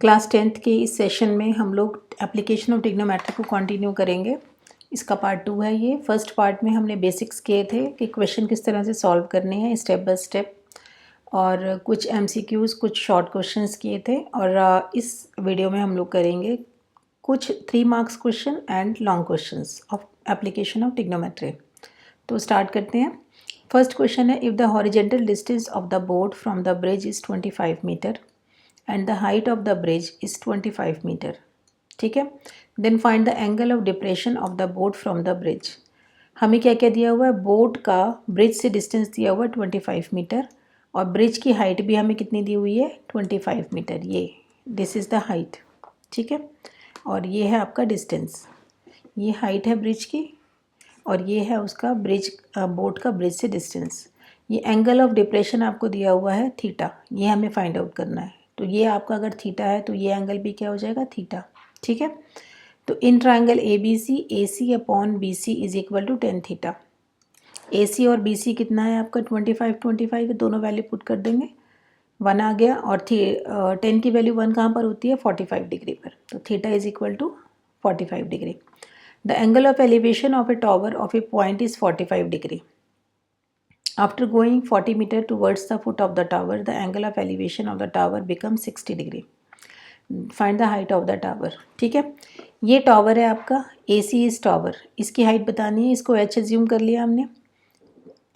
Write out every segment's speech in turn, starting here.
Class 10th के इस session में हम लोग एप्लीकेशन ऑफ ट्रिग्नोमेट्री को कंटिन्यू करेंगे। इसका पार्ट 2 है ये। फर्स्ट पार्ट में हमने बेसिक्स किए थे कि क्वेश्चन किस तरह से सॉल्व करने हैं स्टेप बाय स्टेप, और कुछ एमसीक्यूज़, कुछ शॉर्ट क्वेश्चंस किए थे। और इस वीडियो में हम लोग करेंगे कुछ 3 marks question and long questions of application of trigonometry. तो स्टार्ट करते हैं। फर्स्ट क्वेश्चन है, if the horizontal distance of the boat from the bridge is 25 meter and the height of the bridge is 25 meter. ठीक है, then find the angle of depression of the boat from the bridge। हमें क्या क्या दिया हुआ है, boat का bridge से डिस्टेंस दिया हुआ है 25 मीटर, और ब्रिज की हाइट भी हमें कितनी दी हुई है 25 मीटर। ये दिस इज़ द हाइट, ठीक है, और ये है आपका डिस्टेंस। ये हाइट है ब्रिज की और ये है उसका ब्रिज बोट का ब्रिज से डिस्टेंस। ये एंगल ऑफ डिप्रेशन आपको दिया हुआ है थीटा, ये हमें फाइंड आउट करना है। तो ये आपका अगर थीटा है तो ये एंगल भी क्या हो जाएगा, थीटा। ठीक है, तो in triangle A C upon B C is equal to 10 theta. A C और बी सी कितना है आपका 25 दोनों वैल्यू पुट कर देंगे, 1 आ गया। और 10 की वैल्यू 1 कहाँ पर होती है, 45 डिग्री पर। तो theta is equal to 45 degree. The angle of elevation of a tower of a point is 45 degree. After going 40 meter towards the foot of the tower, the angle of elevation of the tower becomes 60 degree. Find the height of the tower। ठीक है, ये tower है आपका, A सी इस tower, इसकी height बतानी है। इसको एच एज्यूम कर लिया हमने।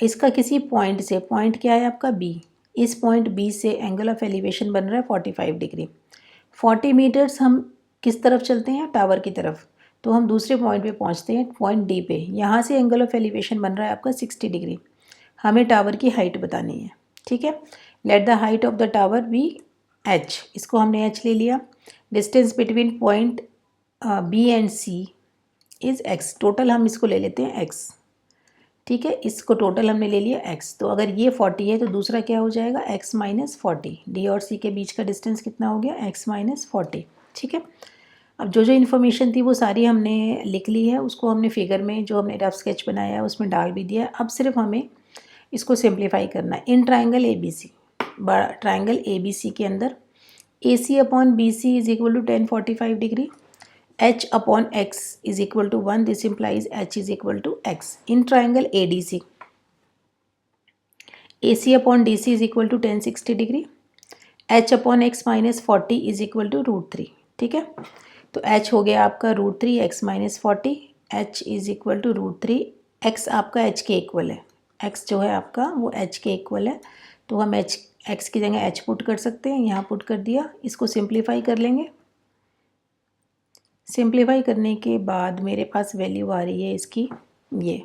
इसका किसी पॉइंट से, पॉइंट क्या है आपका बी, इस पॉइंट बी से एंगल ऑफ एलिवेशन बन रहा है 45 डिग्री। 40 मीटर्स हम किस तरफ चलते हैं, टावर की तरफ। तो हम दूसरे पॉइंट पे पहुंचते हैं, पॉइंट डी पे। यहाँ से एंगल ऑफ एलिवेशन बन रहा है आपका 60 डिग्री। हमें टावर की हाइट बतानी है। ठीक है, let the height of the tower be H, इसको हमने एच ले लिया। Distance between point B and C is X, total हम इसको ले लेते हैं एक्स। ठीक है, इसको टोटल हमने ले लिया एक्स। तो अगर ये 40 है तो दूसरा क्या हो जाएगा, एक्स माइनस 40। डी और सी के बीच का डिस्टेंस कितना हो गया, एक्स माइनस 40। ठीक है, अब जो जो इन्फॉर्मेशन थी वो सारी हमने लिख ली है, उसको हमने फिगर में जो हमने रफ स्केच बनाया है उसमें डाल भी दिया है। अब सिर्फ हमें इसको सिंप्लीफाई करना है। In triangle A B C, बड़ा ट्राइंगल ए बी सी के अंदर A C upon B C is equal to 1045 degree, H upon x is equal to 1, this implies H is equal to x. In triangle A D C, A C upon D C is equal to 1060 degree, H upon x minus 40 is equal to √3। ठीक है, तो H हो गया आपका √3, x minus 40, H is equal to √3। X आपका H के equal है, x जो है आपका वो एच के इक्वल है। तो हम एच, एक्स की जगह एच पुट कर सकते हैं, यहाँ पुट कर दिया। इसको सिंप्लीफाई कर लेंगे। सिंप्लीफाई करने के बाद मेरे पास वैल्यू आ रही है इसकी, ये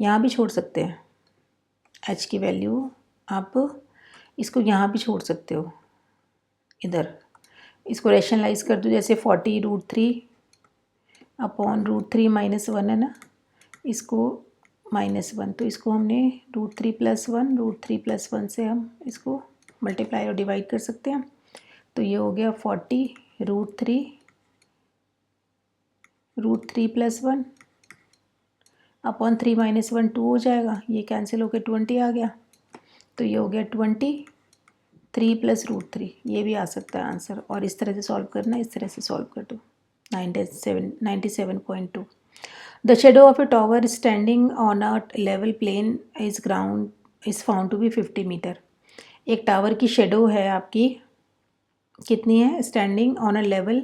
यहाँ भी छोड़ सकते हैं एच की वैल्यू, आप इसको यहाँ भी छोड़ सकते हो इधर। इसको रेशनलाइज कर दो, जैसे 40 √3 अपॉन √3 माइनस 1 है ना, इसको -1, तो इसको हमने √3 + 1, √3 + 1 से हम इसको मल्टीप्लाई और डिवाइड कर सकते हैं। तो ये हो गया 40 √3 + 1 अपॉन 3 - 1 2 हो जाएगा, ये कैंसिल होकर 20 आ गया। तो ये हो गया 20 3 + √3, ये भी आ सकता है आंसर। और इस तरह से सॉल्व करना, इस तरह से सॉल्व कर दो। 97.2। The shadow of a tower standing on a level plane is found to be 50 meter. एक टावर की शेडो है आपकी, कितनी है, standing on a level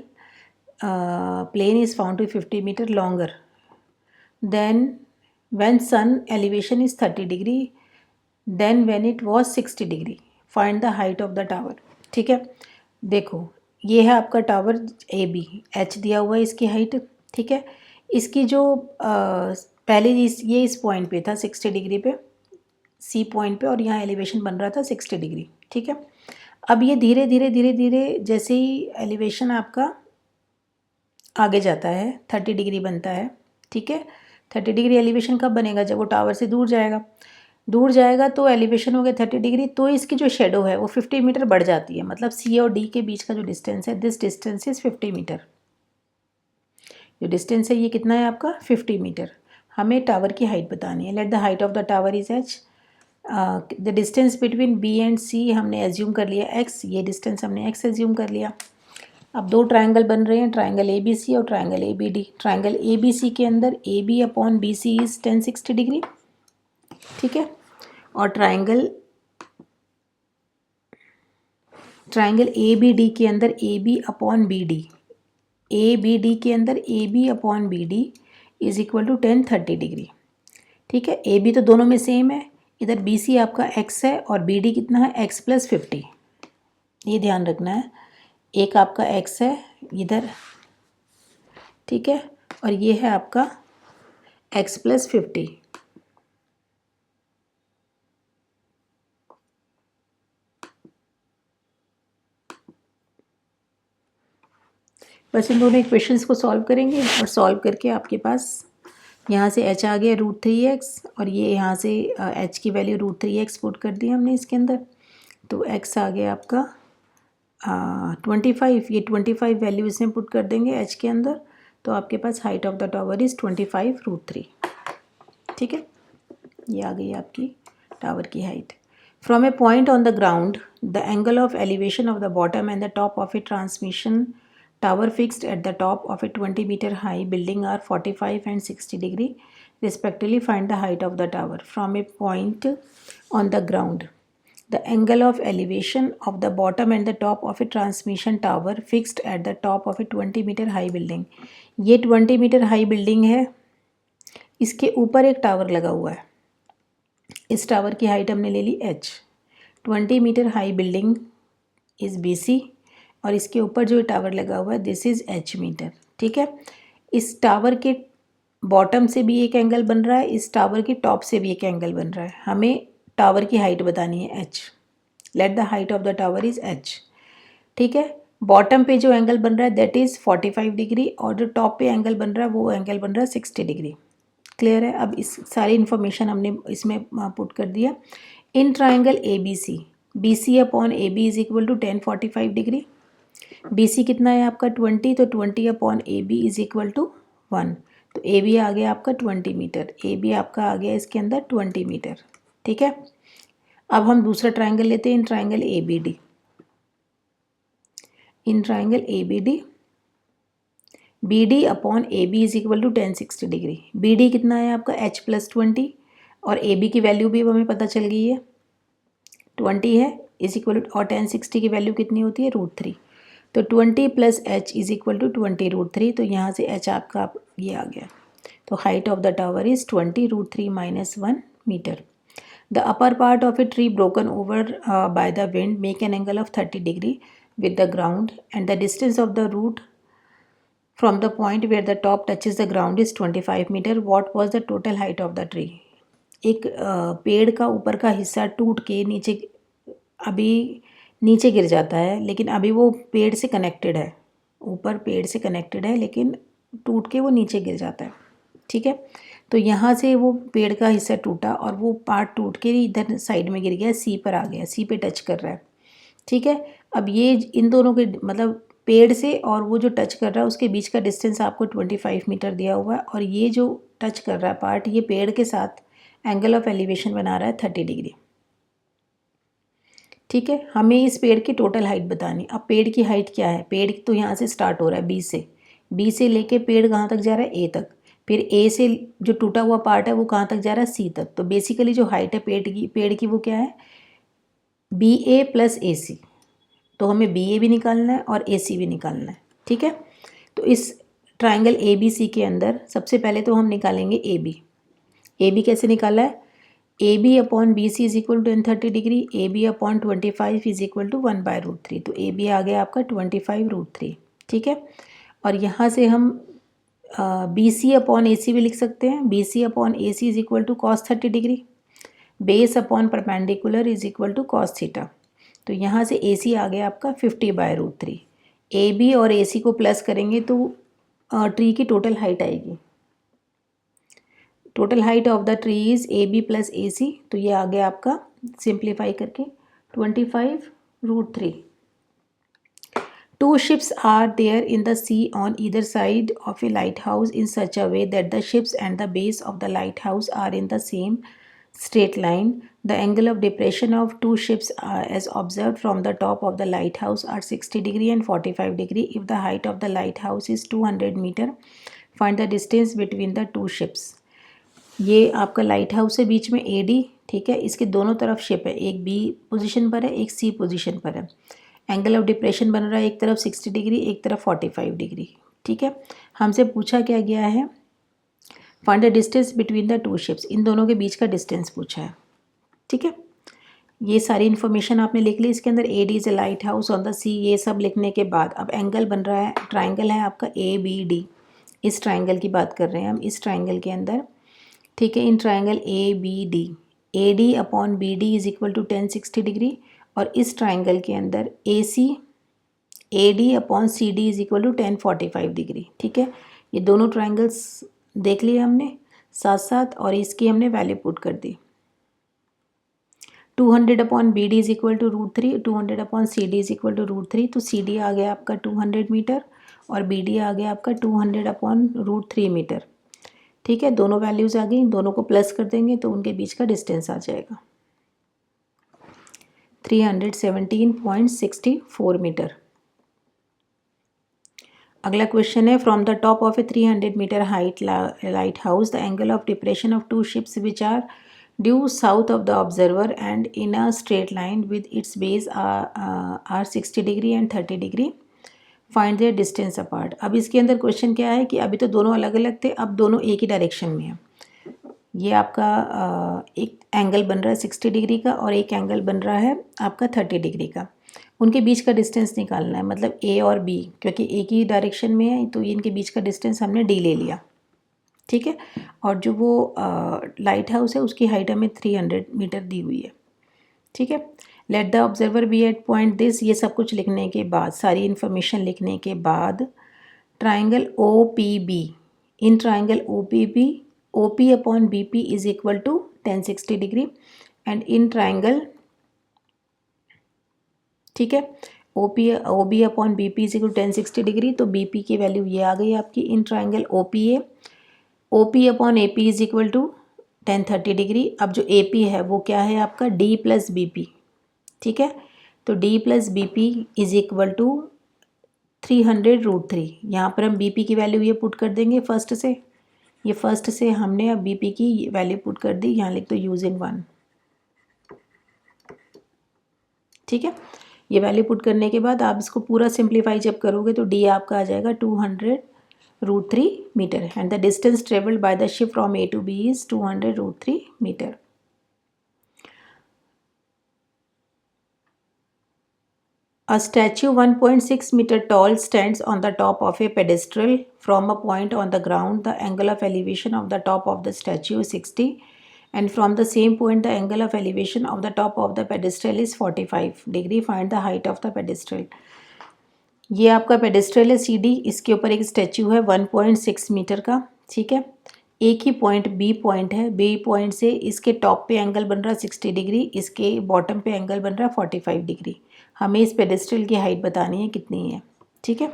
plane is found to 50 meter longer than when sun elevation is 30 degree then when it was 60 degree. Find the height of the tower. ठीक है, देखो ये है आपका टावर ए बी, एच दिया हुआ है इसकी हाइट। ठीक है, इसकी जो पहले ये इस पॉइंट पे था 60 डिग्री पे, सी पॉइंट पे, और यहाँ एलिवेशन बन रहा था 60 डिग्री। ठीक है, अब ये धीरे धीरे जैसे ही एलिवेशन आपका आगे जाता है 30 डिग्री बनता है। ठीक है, 30 डिग्री एलिवेशन कब बनेगा, जब वो टावर से दूर जाएगा। दूर जाएगा तो एलिवेशन हो गया 30 डिग्री, तो इसकी जो शेडो है वो 50 मीटर बढ़ जाती है। मतलब सी और डी के बीच का जो डिस्टेंस है, दिस डिस्टेंस इज 50 मीटर। जो डिस्टेंस है ये कितना है आपका 50 मीटर। हमें टावर की हाइट बतानी है। Let the height of the tower is H. The distance between B and C हमने एज्यूम कर लिया एक्स, ये डिस्टेंस हमने एक्स एज्यूम कर लिया। अब दो ट्रायंगल बन रहे हैं, ट्रायंगल ए बी सी और triangle A B D. Triangle A B C के अंदर A B upon B C is 1060 degree, ठीक है। और ट्रायंगल ए बी डी के अंदर A B upon B D, A B D के अंदर A B upon B D is equal to 1030 degree, ठीक है। ए बी तो दोनों में सेम है, इधर बी सी आपका एक्स है और बी डी कितना है, एक्स प्लस 50, ये ध्यान रखना है। एक आपका एक्स है इधर, ठीक है, और ये है आपका एक्स प्लस 50। बस इन दोनों इक्वेशंस को सॉल्व करेंगे और सॉल्व करके आपके पास यहाँ से h आ गया √3x और ये यहाँ से h की वैल्यू √3x पुट कर दी हमने इसके अंदर, तो x आ गया आपका 25। ये 25 वैल्यू इसमें पुट कर देंगे h के अंदर, तो आपके पास height of the tower is 25√3, ठीक है। ये आ गई आपकी टावर की height. From a point on the ground the angle of elevation of the bottom and the top of a transmission tower fixed at the top of a 20-meter high building are 45 and 60 degree respectively. Find the height of the tower. From a point on the ground, the angle of elevation of the bottom and the top of a transmission tower fixed at the top of a 20-meter high building. ये 20 meter high building है, इसके ऊपर एक tower लगा हुआ है, इस tower की हाइट हमने ले ली h। 20 meter high building is B C और इसके ऊपर जो टावर लगा हुआ है दिस इज़ h मीटर, ठीक है। इस टावर के बॉटम से भी एक एंगल बन रहा है, इस टावर के टॉप से भी एक एंगल बन रहा है। हमें टावर की हाइट बतानी है h। Late the height of the tower is h, ठीक है। बॉटम पे जो एंगल बन रहा है दैट इज़ 45 डिग्री और जो टॉप पे एंगल बन रहा है वो एंगल बन रहा है 60 डिग्री। क्लियर है। अब इस सारी इन्फॉर्मेशन हमने इसमें पुट कर दिया। इन triangle A B C upon A B is equal to 1045 degree. B C कितना है आपका 20, तो 20 अपॉन A B is equal to 1, तो ए बी आ गया आपका 20 मीटर, ए बी आपका आ गया इसके अंदर 20 मीटर, ठीक है। अब हम दूसरा ट्राइंगल लेते हैं, in triangle A B D. In triangle A B D upon A B is equal to 1060 degree. B D कितना है आपका h प्लस 20 और ए बी की वैल्यू भी हमें पता चल गई है 20 है इज इक्वल टू, और 1060 की वैल्यू कितनी होती है √3, तो 20 plus h is equal to 20 √3, तो यहाँ से h आपका ये आ गया। तो height of the tower is 20 √3 minus 1 metre. The upper part of a tree broken over by the wind make an angle of 30 degree with the ground and the distance of the root from the point where the top touches the ground is 25 meter. What was the total height of the tree? एक पेड़ का ऊपर का हिस्सा टूट के नीचे, अभी नीचे गिर जाता है लेकिन अभी वो पेड़ से कनेक्टेड है, ऊपर पेड़ से कनेक्टेड है लेकिन टूट के वो नीचे गिर जाता है, ठीक है। तो यहाँ से वो पेड़ का हिस्सा टूटा और वो पार्ट टूट के इधर साइड में गिर गया, सी पर आ गया, सी पे टच कर रहा है, ठीक है। अब ये इन दोनों के मतलब पेड़ से और वो जो टच कर रहा है उसके बीच का डिस्टेंस आपको 25 मीटर दिया हुआ है, और ये जो टच कर रहा है पार्ट ये पेड़ के साथ एंगल ऑफ एलिवेशन बना रहा है 30 डिग्री, ठीक है। हमें इस पेड़ की टोटल हाइट बतानी। अब पेड़ की हाइट क्या है, पेड़ तो यहाँ से स्टार्ट हो रहा है बी से लेके पेड़ कहाँ तक जा रहा है ए तक, फिर ए से जो टूटा हुआ पार्ट है वो कहाँ तक जा रहा है सी तक। तो बेसिकली जो हाइट है पेड़ की वो क्या है B A plus A C, तो हमें बी ए भी निकालना है और ए सी भी निकालना है, ठीक है। तो इस ट्राइंगल ए बी सी के अंदर सबसे पहले तो हम निकालेंगे ए बी कैसे निकाला है, A B upon B C is equal to 1030 degree, A B upon 25 is equal to 1/√3, तो ए बी आ गया आपका 25√3, ठीक है। और यहाँ से हम बी सी अपॉन ए सी भी लिख सकते हैं, B C upon A C is equal to cos 30 degree, base upon perpendicular is equal to cos theta, तो यहाँ से ए सी आ गया आपका 50/√3। ए बी और ए सी को प्लस करेंगे तो ट्री की टोटल हाइट आएगी, total height of the tree is A B plus A C, तो ये आ गया आपका सिंप्लीफाई करके 25√3। 2 ships are there in the sea on either side of a lighthouse in such a way that the ships and the base of the lighthouse are in the same straight line. The angle of depression of two ships as observed from the top of the lighthouse are 60 degree and 45 degree. If the height of the lighthouse is 200 meter, find the distance between the two ships. ये आपका light house है, बीच में AD, ठीक है, इसके दोनों तरफ ship है, एक B पोजीशन पर है, एक C पोजीशन पर है. एंगल ऑफ डिप्रेशन बन रहा है एक तरफ 60 डिग्री, एक तरफ 45 डिग्री, ठीक है. हमसे पूछा क्या गया है, find the distance between the two ships, इन दोनों के बीच का डिस्टेंस पूछा है, ठीक है. ये सारी इन्फॉर्मेशन आपने लिख ली. इसके अंदर AD is a lighthouse on the sea, ये सब लिखने के बाद अब एंगल बन रहा है, ट्राइंगल है आपका ABD, इस ट्राइंगल की बात कर रहे हैं हम, इस ट्राइंगल के अंदर, ठीक है. In triangle ABD, AD upon BD is equal to 1060 degree, और इस ट्राइंगल के अंदर AC AD upon CD is equal to 1045 degree, ठीक है. ये दोनों ट्राइंगल्स देख लिए हमने साथ साथ, और इसकी हमने वैल्यू पुट कर दी. 200 upon BD is equal to √3, 200 upon CD is equal to √3. तो CD आ गया आपका 200 मीटर और BD आ गया आपका 200 अपॉन √3 मीटर, ठीक है. दोनों वैल्यूज़ आ गई, दोनों को प्लस कर देंगे तो उनके बीच का डिस्टेंस आ जाएगा 317.64 मीटर. अगला क्वेश्चन है, from the top of a 300 metre height lighthouse the angle of depression of two ships which are due south of the observer and in a straight line with its base are 60 degree and 30 degree, find their distance apart. अब इसके अंदर question क्या है कि अभी तो दोनों अलग अलग थे, अब दोनों एक ही डायरेक्शन में है. ये आपका एक एंगल बन रहा है 60 डिग्री का और एक एंगल बन रहा है आपका 30 डिग्री का. उनके बीच का डिस्टेंस निकालना है, मतलब A और B, क्योंकि एक ही डायरेक्शन में है तो इनके बीच का डिस्टेंस हमने D ले लिया, ठीक है. और जो वो लाइट हाउस है उसकी हाइट हमें 300 मीटर दी हुई है, ठीक है. Let the observer be at point this, ये सब कुछ लिखने के बाद, सारी इन्फॉर्मेशन लिखने के बाद, triangle OPB, in triangle OPB OP upon BP is equal to 1060 degree, and in triangle, ठीक है, OB upon BP is equal to 1060 degree. तो BP की वैल्यू ये आ गई आपकी. In triangle OPA OP upon AP is equal to 1030 degree. अब जो AP है वो क्या है आपका D प्लस BP, ठीक है. तो D plus BP is equal to 300√3. यहाँ पर हम BP की वैल्यू ये पुट कर देंगे फर्स्ट से, ये फर्स्ट से हमने अब BP की वैल्यू पुट कर दी, यहाँ लिख दो यूजिंग 1, ठीक है. ये वैल्यू पुट करने के बाद आप इसको पूरा सिंप्लीफाई जब करोगे तो D आपका आ जाएगा 200√3 metre, and the distance travelled by the ship from A to B is 200√3 metre. A statue 1.6 meter tall stands on the top of a pedestal from a point on the ground. The angle of elevation of the top of the statue is 60, and from the same point the angle of elevation of the top of the pedestal is 45 degree. Find the height of the pedestal. ये आपका pedestal है CD, इसके ऊपर एक statue है 1.6 metre का, ठीक है. एक ही पॉइंट B पॉइंट है, B पॉइंट से इसके टॉप पे एंगल बन रहा है 60 डिग्री, इसके बॉटम पे एंगल बन रहा है 45 डिग्री. हमें इस पेडेस्ट्रल की हाइट बतानी है कितनी है, ठीक है.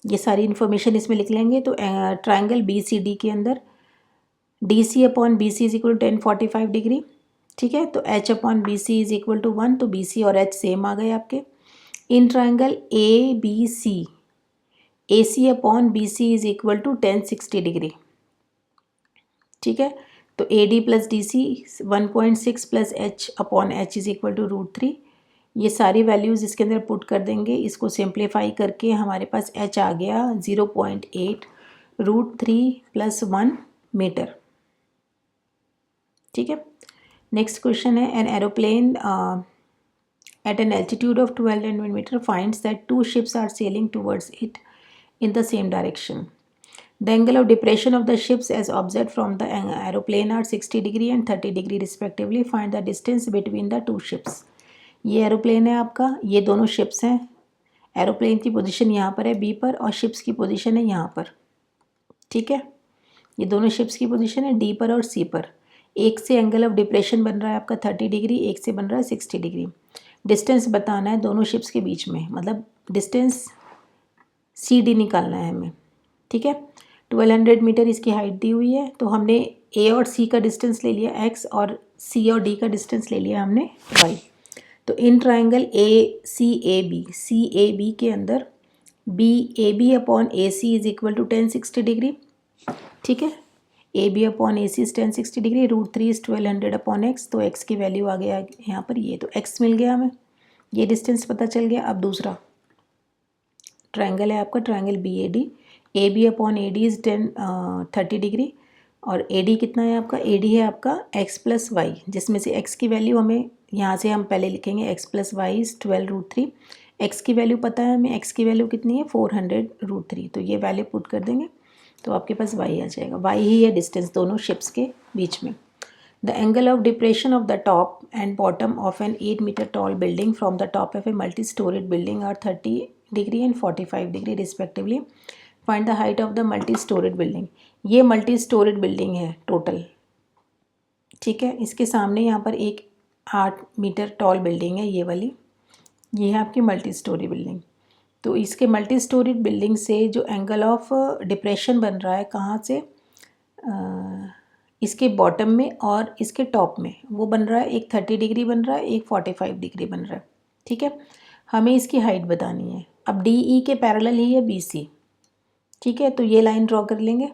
ये सारी इन्फॉर्मेशन इसमें लिख लेंगे. तो ट्राइंगल BCD के अंदर DC upon BC is equal to 1045 degree, ठीक है. तो H upon BC is equal to 1, तो BC और H सेम आ गए आपके. In triangle ABC AC upon BC is equal to 1060 degree, ठीक है. तो AD plus DC 1.6 plus H upon H is equal to √3. ये सारी वैल्यूज़ इसके अंदर पुट कर देंगे. इसको सिंप्लीफाई करके हमारे पास H आ गया 0.8 √3 प्लस 1 मीटर, ठीक है. नेक्स्ट क्वेश्चन है, an aeroplane at an altitude of 1200 meter finds that two ships are sailing towards it in the same direction. The angle of depression of the ships as observed from the aeroplane are 60 degree and 30 degree respectively. Find the distance between the two ships. ये aeroplane है आपका, ये दोनों ships हैं. Aeroplane की position यहाँ पर है B पर और शिप्स की पोजीशन है यहाँ पर, ठीक है. ये दोनों शिप्स की पोजीशन है D पर और C पर. एक से एंगल ऑफ डिप्रेशन बन रहा है आपका 30 डिग्री, एक से बन रहा है 60 डिग्री. डिस्टेंस बताना है दोनों शिप्स के बीच में, मतलब डिस्टेंस CD निकालना है हमें, ठीक है. 1200 मीटर इसकी हाइट दी हुई है। तो हमने ए और सी का डिस्टेंस ले लिया x और सी और डी का डिस्टेंस ले लिया हमने y। तो in triangle C A B के अंदर B A B upon A C is equal to 1060 degree. ठीक है, A B upon A C is 1060 degree, √3 is 1200 upon x. तो एक्स की वैल्यू आ गया यहाँ पर ये, तो एक्स मिल गया हमें, ये डिस्टेंस पता चल गया। अब दूसरा ट्राइंगल है आपका triangle A B upon A D is 30 degree और ए डी कितना है आपका, ए डी है आपका x प्लस वाई, जिसमें से x की वैल्यू हमें यहाँ से हम पहले लिखेंगे x plus y is 12√3। x की वैल्यू पता है हमें, x की वैल्यू कितनी है 400√3। तो ये वैल्यू पुट कर देंगे तो आपके पास y आ जाएगा। y ही है डिस्टेंस दोनों शिप्स के बीच में। The angle of depression of the top and bottom of an 8 metre tall building from the top of a multi storeyed building are 30 degree and 45 degree respectively. Find the height of the multi storeyed building. ये multi storeyed building है total, ठीक है। इसके सामने यहाँ पर एक 8 metre tall building है, ये वाली, ये है आपकी मल्टी स्टोरी बिल्डिंग। तो इसके मल्टी स्टोरेड बिल्डिंग से जो एंगल ऑफ डिप्रेशन बन रहा है कहाँ से, इसके बॉटम में और इसके टॉप में, वो बन रहा है एक 30 डिग्री बन रहा है, एक 45 डिग्री बन रहा है। ठीक है, हमें इसकी हाइट बतानी है। अब डी ई के पैरेलल ही है बी सी। ठीक है, तो ये लाइन ड्रॉ कर लेंगे,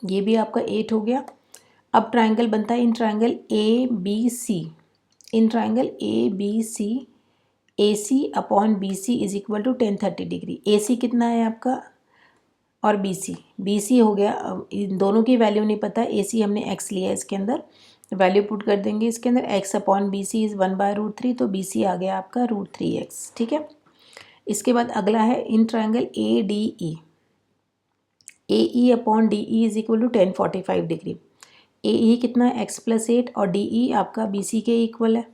ये भी आपका 8 हो गया। अब ट्राइंगल बनता है in triangle A B C. In triangle A B C A C upon B C is equal to 1030 degree. A C कितना है आपका और बी सी हो गया। अब इन दोनों की वैल्यू नहीं पता, ए सी हमने एक्स लिया है, इसके अंदर वैल्यू पुट कर देंगे। इसके अंदर x upon B C is 1/√3, तो बी सी आ गया आपका √3x। ठीक है, इसके बाद अगला है in triangle A D E. A E upon D E is equal to 1045 degree. A E कितना है x प्लस 8 और डी ई आपका बी सी के इक्वल है।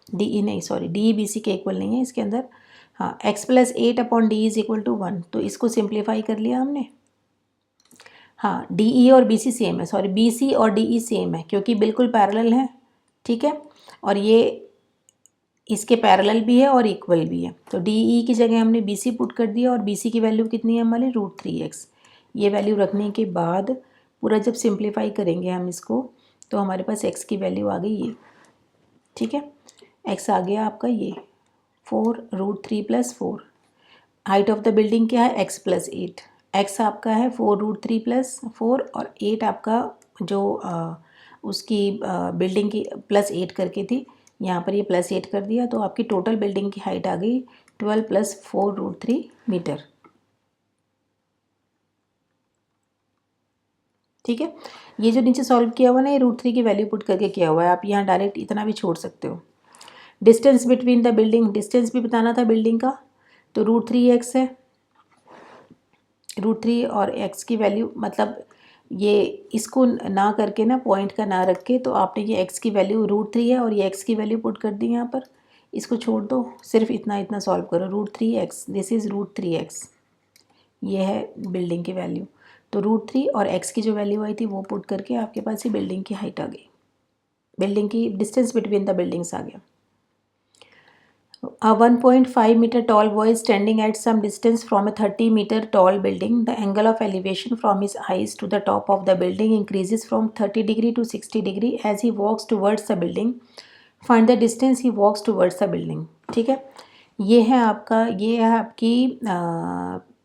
डी ई नहीं, sorry, D E B C के इक्वल नहीं है इसके अंदर। हाँ, x plus 8 upon D is equal to 1, तो इसको सिंप्लीफाई कर लिया हमने। हाँ, डी ई और बी सी सेम है, सॉरी, बी सी और डी ई सेम है क्योंकि बिल्कुल पैरेलल है। ठीक है, और ये इसके पैरेलल भी है और इक्वल भी है। तो डी ई की जगह हमने बी सी पुट कर दिया और बी सी की वैल्यू कितनी है हमारी √3x। ये वैल्यू रखने के बाद पूरा जब सिंप्लीफाई करेंगे हम इसको, तो हमारे पास x की वैल्यू आ गई ये। ठीक है, x आ गया आपका ये 4√3 + 4। हाइट ऑफ द बिल्डिंग क्या है x प्लस 8। x आपका है 4√3 + 4 और 8 आपका जो उसकी बिल्डिंग की +8 करके थी, यहाँ पर ये +8 कर दिया, तो आपकी टोटल बिल्डिंग की हाइट आ गई 12 + 4√3 मीटर। ठीक है, ये जो नीचे सॉल्व किया हुआ ना, ये √3 की वैल्यू पुट करके किया हुआ है। आप यहाँ डायरेक्ट इतना भी छोड़ सकते हो। Distance between the building, distance भी बताना था बिल्डिंग का, तो √3x है। √3 और x की वैल्यू, मतलब ये इसको ना करके ना, पॉइंट का ना रख के, तो आपने ये x की वैल्यू √3 है और ये x की वैल्यू पुट कर दी यहाँ पर। इसको छोड़ दो, सिर्फ इतना सॉल्व करो। √3x, दिस इज़ √3x, ये है बिल्डिंग की वैल्यू। तो √3 और x की जो वैल्यू आई थी वो पुट करके आपके पास ये बिल्डिंग की हाइट आ गई, बिल्डिंग की डिस्टेंस बिटवीन द बिल्डिंग्स आ गया। A 1.5 meter tall boy is standing at some distance from a 30 meter tall building. The angle of elevation from his eyes to the top of the building increases from 30 degree to 60 degree as he walks towards the building. Find the distance he walks towards the building. ठीक है, ये है आपकी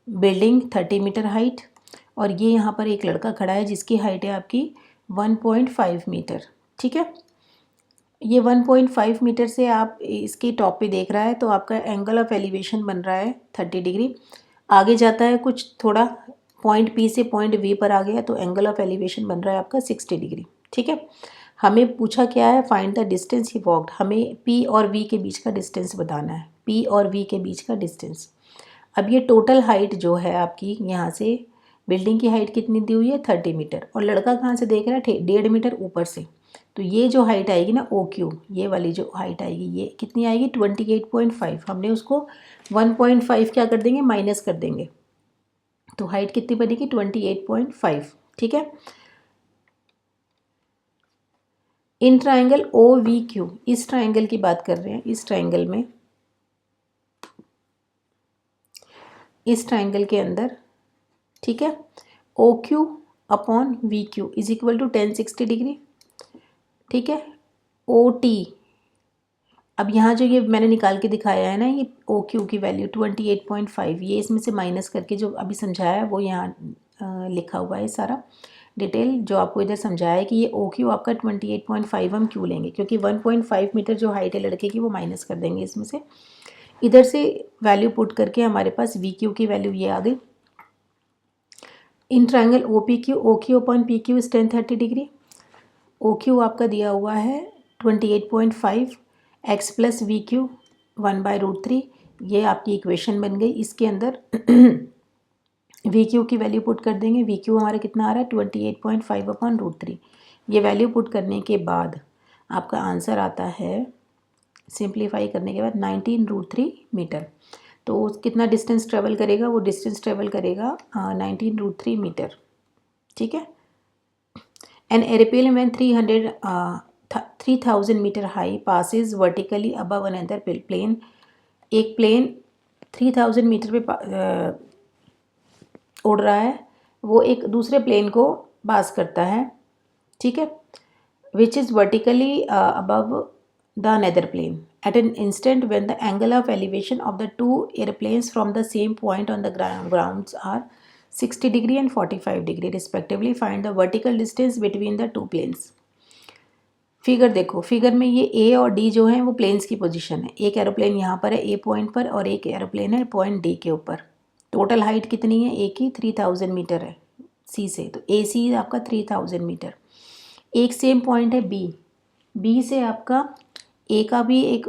building 30 metre height, और ये यहाँ पर एक लड़का खड़ा है जिसकी हाइट है आपकी 1.5 मीटर। ठीक है, ये 1.5 मीटर से आप इसकी टॉप पे देख रहा है, तो आपका एंगल ऑफ एलिवेशन बन रहा है 30 डिग्री। आगे जाता है कुछ थोड़ा, पॉइंट P से पॉइंट V पर आ गया, तो एंगल ऑफ एलिवेशन बन रहा है आपका 60 डिग्री। ठीक है, हमें पूछा क्या है, find the distance he walked. हमें P और V के बीच का डिस्टेंस बताना है, P और V के बीच का डिस्टेंस। अब ये टोटल हाइट जो है आपकी, यहाँ से बिल्डिंग की हाइट कितनी दी हुई है 30 मीटर, और लड़का कहाँ से देख रहा है 1.5 मीटर ऊपर से। तो ये जो हाइट आएगी ना OQ, ये वाली जो हाइट आएगी ये कितनी आएगी 28.5। हमने उसको 1.5 क्या कर देंगे, माइनस कर देंगे, तो हाइट कितनी बनेगी 28.5। ठीक है, इन ट्राइंगल OVQ, इस ट्राइंगल की बात कर रहे हैं। इस ट्राइंगल में, इस ट्राइंगल के अंदर, ठीक है, O Q upon V Q is equal to 1060 degree, ठीक है। ओ टी, अब यहाँ जो ये मैंने निकाल के दिखाया है ना, ये ओ क्यू की वैल्यू 28.5, ये इसमें से माइनस करके जो अभी समझाया है वो यहाँ लिखा हुआ है सारा डिटेल, जो आपको इधर समझाया है कि ये ओ क्यू आपका 28.5 हम क्यों लेंगे, क्योंकि 1.5 मीटर जो हाइट है लड़के की वो माइनस कर देंगे इसमें से। इधर से वैल्यू पुट करके हमारे पास वी क्यू की वैल्यू ये आ गई। In triangle O P Q, O Q upon P Q is 1030 degree. O Q आपका दिया हुआ है 28.5, एक्स प्लस वी क्यू 1/√3, ये आपकी इक्वेशन बन गई। इसके अंदर वी क्यू की वैल्यू पुट कर देंगे। वी क्यू हमारा कितना आ रहा है 28.5/√3। ये वैल्यू पुट करने के बाद आपका आंसर आता है, सिंप्लीफाई करने के बाद 19√3 मीटर। तो कितना डिस्टेंस ट्रेवल करेगा, वो डिस्टेंस ट्रेवल करेगा 19√3 मीटर, ठीक है। An aeroplane when 3000 metre high passes vertically above another plane, एक प्लेन 3000 मीटर पे उड़ रहा है, वो एक दूसरे प्लेन को पास करता है, ठीक है, which is vertically above the another plane at an instant when the angle of elevation of the two airplanes from the same point on the grounds are 60 degree and 45 degree respectively. Find the vertical distance between the two planes. Figure देखो, figure में ये ए और D जो है वो planes की position है। एक एरोप्लेन यहाँ पर है ए पॉइंट पर और एक एरोप्लेन है पॉइंट डी के ऊपर। टोटल हाइट कितनी है, ए की 3000 मीटर है सी से, तो ए सी आपका 3000 मीटर। एक सेम पॉइंट है बी, बी से आपका ए का भी एक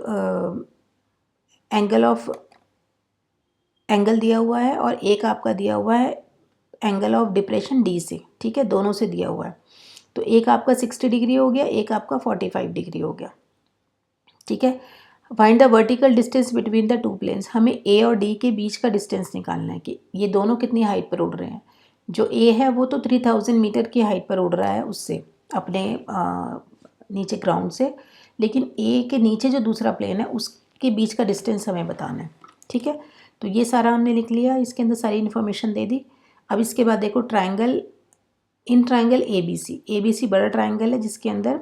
एंगल दिया हुआ है और एक आपका दिया हुआ है एंगल ऑफ डिप्रेशन डी से, ठीक है, दोनों से दिया हुआ है। तो एक आपका 60 डिग्री हो गया, एक आपका 45 डिग्री हो गया, ठीक है। Find the vertical distance between the two planes, हमें ए और डी के बीच का डिस्टेंस निकालना है कि ये दोनों कितनी हाइट पर उड़ रहे हैं। जो ए है वो तो 3000 मीटर की हाइट पर उड़ रहा है उससे, अपने नीचे ग्राउंड से, लेकिन ए के नीचे जो दूसरा प्लेन है उसके बीच का डिस्टेंस हमें बताना है, ठीक है। तो ये सारा हमने लिख लिया, इसके अंदर सारी इन्फॉर्मेशन दे दी। अब इसके बाद देखो triangle, in triangle A B C बड़ा ट्रायंगल है जिसके अंदर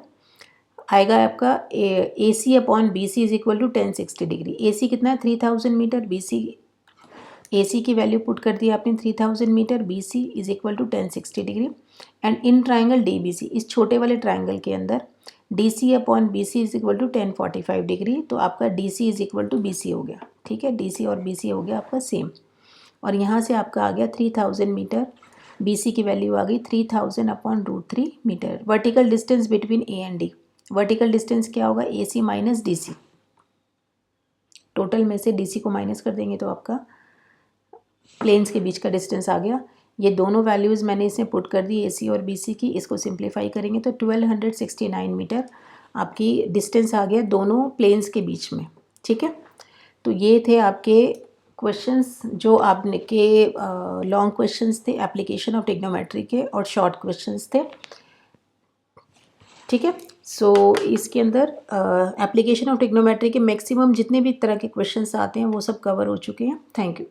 आएगा आपका A C upon B C is equal to 1060 degree. A C कितना है 3000 मीटर, बी सी ए सी की वैल्यू पुट कर दी आपने 3000 metre, B C is equal to 1060 degree. And in triangle D B C, इस छोटे वाले ट्राइंगल के अंदर D C upon B C is equal to 1045 degree, तो आपका D C is equal to B C हो गया, ठीक है। डी सी और बी सी हो गया आपका सेम, और यहाँ से आपका आ गया 3000 मीटर, बी सी की वैल्यू आ गई 3000/√3 metre. Vertical distance between A and D, vertical distance क्या होगा, A C minus D C, total में से डी सी को माइनस कर देंगे तो आपका प्लेन्स के बीच का डिस्टेंस आ गया। ये दोनों वैल्यूज़ मैंने इसमें पुट कर दी ए सी और बी सी की, इसको सिंप्लीफाई करेंगे तो 1269 मीटर आपकी डिस्टेंस आ गया दोनों प्लेन्स के बीच में, ठीक है। तो ये थे आपके क्वेश्चंस जो आपने के लॉन्ग क्वेश्चंस थे एप्लीकेशन ऑफ ट्रिग्नोमेट्री के, और शॉर्ट क्वेश्चंस थे, ठीक है। सो इसके अंदर एप्लीकेशन ऑफ ट्रिग्नोमेट्री के मैक्सिमम जितने भी तरह के क्वेश्चंस आते हैं वो सब कवर हो चुके हैं। Thank you.